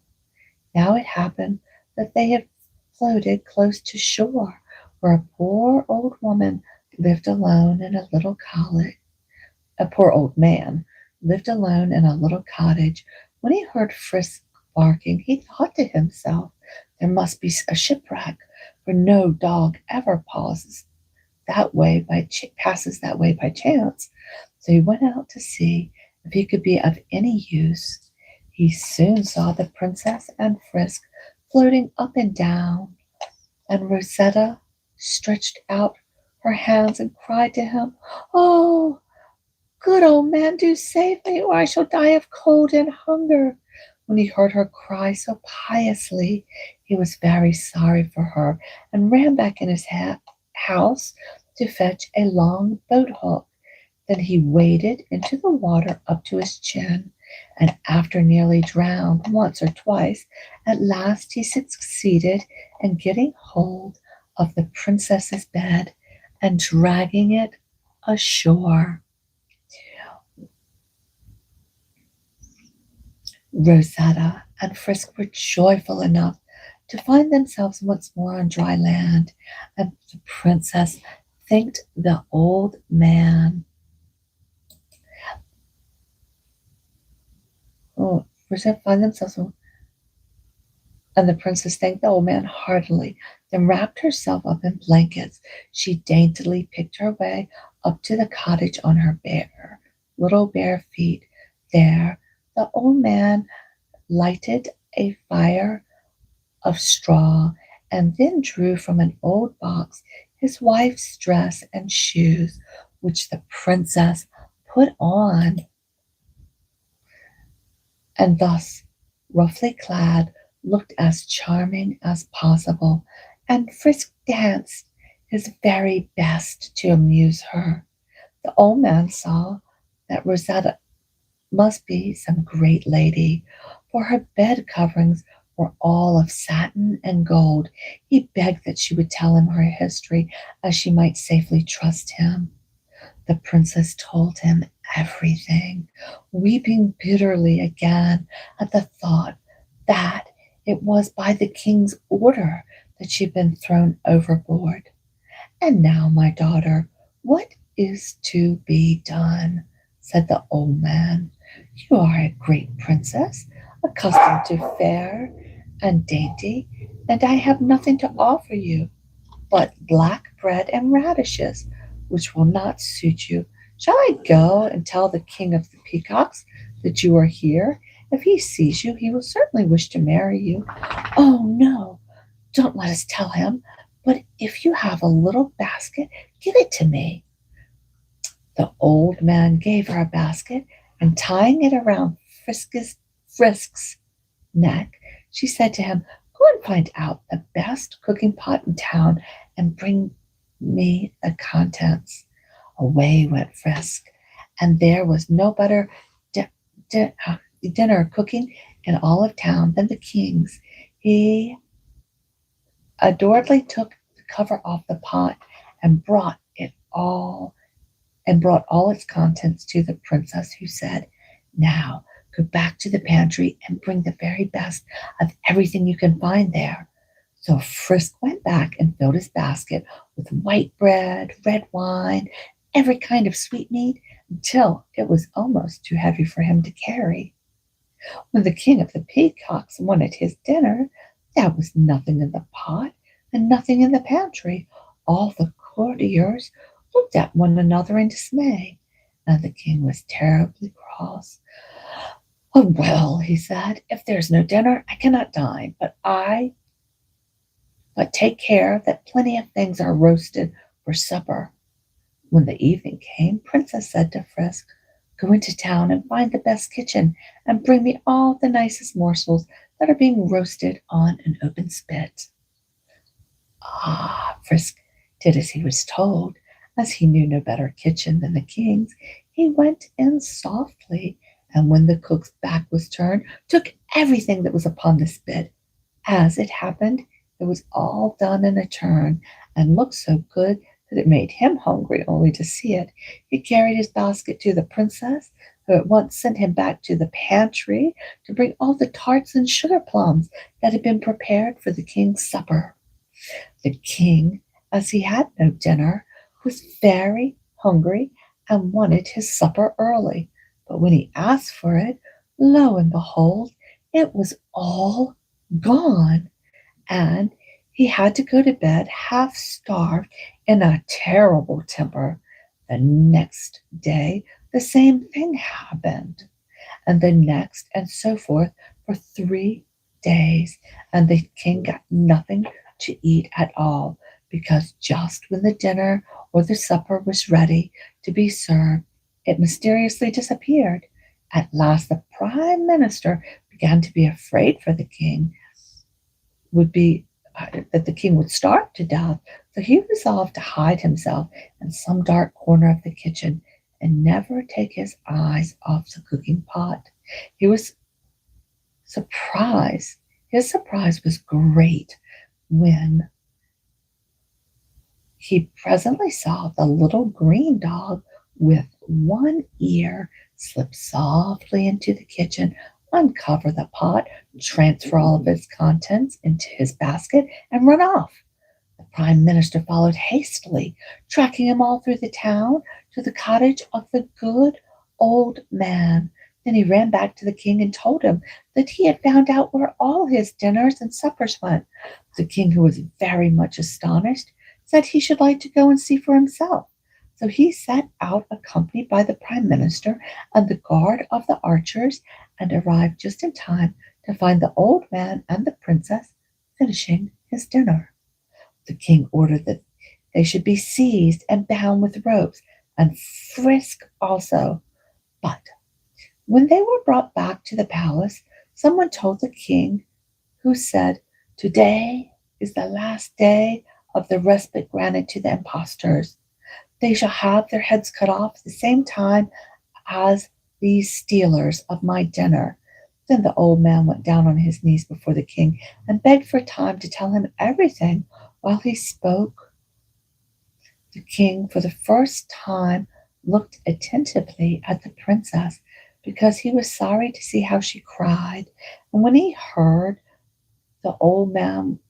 Now it happened that they had floated close to shore, where a poor old woman lived alone in a little cottage. A poor old man lived alone in a little cottage. When he heard Frisk barking, he thought to himself, "There must be a shipwreck, for no dog ever passes that way by chance." So he went out to see if he could be of any use. He soon saw the princess and Frisk floating up and down, and Rosetta stretched out her hands and cried to him, "Oh, good old man, do save me, or I shall die of cold and hunger." When he heard her cry so piously, he was very sorry for her and ran back in his house to fetch a long boat hook. Then he waded into the water up to his chin, and after nearly drowned once or twice, at last he succeeded in getting hold of the princess's bed and dragging it ashore. Rosetta and Frisk were joyful enough to find themselves once more on dry land, and the princess thanked the old man. Oh, Rosetta find themselves, and the princess thanked the old man heartily, then wrapped herself up in blankets. She daintily picked her way up to the cottage on her little bare feet. There, the old man lighted a fire of straw, and then drew from an old box his wife's dress and shoes, which the princess put on, and thus roughly clad looked as charming as possible, and Frisk danced his very best to amuse her. The old man saw that Rosetta must be some great lady, for her bed coverings were all of satin and gold. He begged that she would tell him her history, as she might safely trust him. The princess told him everything, weeping bitterly again at the thought that it was by the king's order that she had been thrown overboard. "And now, my daughter, what is to be done?" said the old man. "You are a great princess, accustomed to fare and dainty, and I have nothing to offer you but black bread and radishes, which will not suit you. Shall I go and tell the king of the peacocks that you are here? If he sees you, he will certainly wish to marry you." "Oh, no, don't let us tell him, but if you have a little basket, give it to me." The old man gave her a basket, and tying it around Frisk's neck, she said to him, "Go and find out the best cooking pot in town and bring me the contents." Away went Frisk, and there was no better dinner cooking in all of town than the king's. He adoredly took the cover off the pot and brought all its contents to the princess, who said, "Now go back to the pantry and bring the very best of everything you can find there." So Frisk went back and filled his basket with white bread, red wine, every kind of sweetmeat, until it was almost too heavy for him to carry. When the king of the peacocks wanted his dinner, there was nothing in the pot and nothing in the pantry. All the courtiers looked at one another in dismay, and the king was terribly cross. "Oh, well," he said, "if there's no dinner, I cannot dine, but take care that plenty of things are roasted for supper." When the evening came, Princess said to Frisk, "Go into town and find the best kitchen and bring me all the nicest morsels that are being roasted on an open spit." Frisk did as he was told. As he knew no better kitchen than the king's, he went in softly, and when the cook's back was turned, took everything that was upon the spit. As it happened, it was all done in a turn, and looked so good that it made him hungry only to see it. He carried his basket to the princess, who at once sent him back to the pantry to bring all the tarts and sugar plums that had been prepared for the king's supper. The king, as he had no dinner, was very hungry and wanted his supper early. But when he asked for it, lo and behold, it was all gone, and he had to go to bed half starved in a terrible temper. The next day, the same thing happened, and the next, and so forth for 3 days, and the king got nothing to eat at all, because just when the dinner or the supper was ready to be served, it mysteriously disappeared. At last the prime minister began to be afraid for the king would be that the king would starve to death, so he resolved to hide himself in some dark corner of the kitchen and never take his eyes off the cooking pot. He was surprised. His surprise was great when he presently saw the little green dog with one ear slip softly into the kitchen, uncover the pot, transfer all of its contents into his basket, and run off. The prime minister followed hastily, tracking him all through the town to the cottage of the good old man. Then he ran back to the king and told him that he had found out where all his dinners and suppers went. The king, who was very much astonished, said he should like to go and see for himself. So he set out accompanied by the prime minister and the guard of the archers, and arrived just in time to find the old man and the princess finishing his dinner. The king ordered that they should be seized and bound with ropes, and Frisk also. But when they were brought back to the palace, someone told the king, who said, "Today is the last day of the respite granted to the impostors. They shall have their heads cut off at the same time as these stealers of my dinner." Then the old man went down on his knees before the king and begged for time to tell him everything. While he spoke, the king, for the first time, looked attentively at the princess, because he was sorry to see how she cried. And when he heard the old man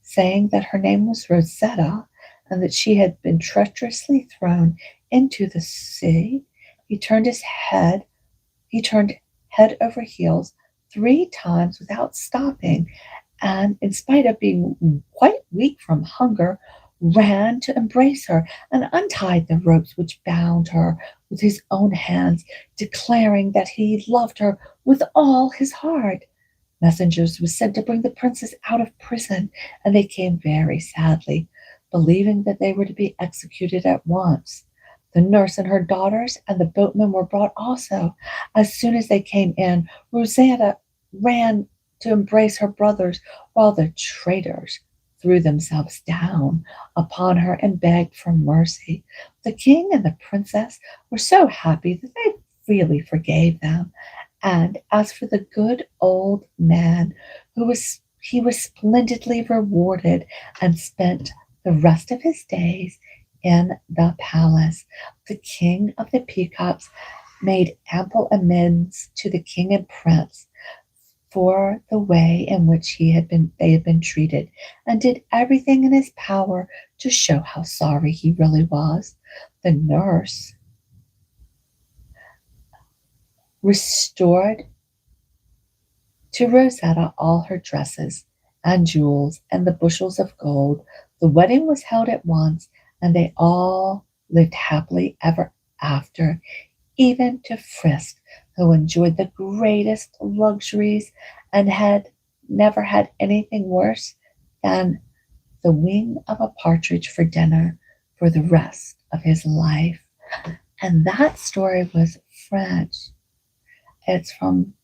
saying that her name was Rosetta, and that she had been treacherously thrown into the sea, he turned head over heels 3 times without stopping, and in spite of being quite weak from hunger, ran to embrace her and untied the ropes which bound her with his own hands, declaring that he loved her with all his heart. Messengers were sent to bring the princess out of prison, and they came very sadly, believing that they were to be executed at once. The nurse and her daughters and the boatman were brought also. As soon as they came in, Rosetta ran to embrace her brothers, while the traitors threw themselves down upon her and begged for mercy. The king and the princess were so happy that they freely forgave them. And as for the good old man, he was splendidly rewarded and spent The rest of his days in the palace, the king of the peacocks made ample amends to the king and prince for the way in which they had been treated, and did everything in his power to show how sorry he really was. The nurse restored to Rosetta all her dresses and jewels and the bushels of gold. The wedding was held at once, and they all lived happily ever after, even to Frisk, who enjoyed the greatest luxuries and had never had anything worse than the wing of a partridge for dinner for the rest of his life. And that story was French. It's from